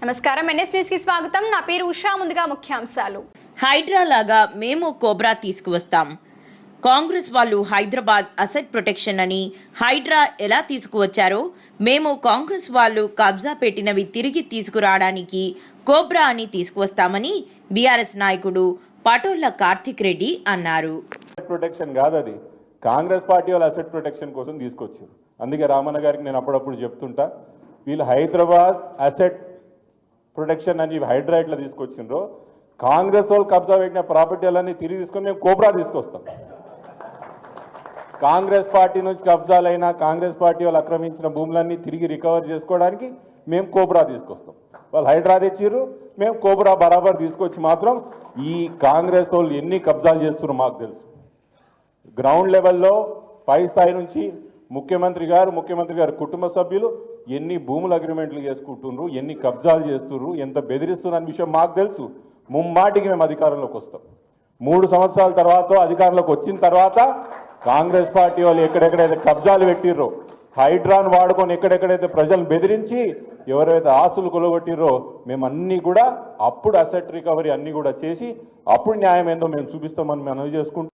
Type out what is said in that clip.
నమస్కారం NS news కి స్వాగతం. నా పేరు ఉషా. ముందుగా ముఖ్యాంశాలు. హైడ్రా లాగా మేము కోబ్రా తీసుకువస్తాం. కాంగ్రెస్ వాళ్ళు హైదరాబాద్ అసెట్ ప్రొటెక్షన్ అని హైడ్రా ఎలా తీసుకువచ్చారో మేము కాంగ్రెస్ వాళ్ళు కబ్జా పెట్టినవి తిరిగి తీసుకురావడానికి కోబ్రా అని తీసుకువస్తామని బీఆర్ఎస్ నాయకుడు పటోళ్ల కార్తిక్ రెడ్డి అన్నారు. ప్రొటెక్షన్ కాదు, అది కాంగ్రెస్ పార్టీ వాళ్ళ అసెట్ ప్రొటెక్షన్ కోసం తీసుకొచ్చారు. అందుకే రామన్న గారికి నేను అప్పుడప్పుడు చెప్తుంటా, వీళ్ళు హైదరాబాద్ అసెట్ ప్రొటెక్షన్ అని హైడ్రా ఇట్లా తీసుకొచ్చిండ్రో, కాంగ్రెస్ వాళ్ళు కబ్జా పెట్టిన ప్రాపర్టీలన్నీ తిరిగి తీసుకొని మేము కోబ్రా తీసుకొస్తాం. కాంగ్రెస్ పార్టీ నుంచి కబ్జాలైనా కాంగ్రెస్ పార్టీ వాళ్ళు ఆక్రమించిన భూములన్నీ తిరిగి రికవర్ చేసుకోవడానికి మేము కోబ్రా తీసుకొస్తాం. వాళ్ళు హైడ్రా తెచ్చిర్రు, మేము కోబ్రా బరాబర్ తీసుకొచ్చి మాత్రం ఈ కాంగ్రెస్ వాళ్ళు ఎన్ని కబ్జాలు చేస్తున్నారు మాకు తెలుసు. గ్రౌండ్ లెవెల్లో పై స్థాయి నుంచి ముఖ్యమంత్రి గారు కుటుంబ సభ్యులు ఎన్ని భూముల అగ్రిమెంట్లు చేసుకుంటున్నారు, ఎన్ని కబ్జాలు చేస్తున్నారు, ఎంత బెదిరిస్తున్న విషయం మాకు తెలుసు. ముమ్మాటికి మేము అధికారంలోకి వస్తాం. 3 సంవత్సరాల తర్వాత అధికారంలోకి వచ్చిన తర్వాత కాంగ్రెస్ పార్టీ వాళ్ళు ఎక్కడెక్కడైతే కబ్జాలు పెట్టిర్రో, హైడ్రాన్ వాడుకొని ఎక్కడెక్కడైతే ప్రజలను బెదిరించి ఎవరైతే ఆస్తులు కొలగొట్టిర్రో, మేము అన్నీ కూడా అప్పుడు అసెట్ రికవరీ అన్నీ కూడా చేసి అప్పుడు న్యాయం ఏందో మేము చూపిస్తామని మనవి చేసుకుంటాం.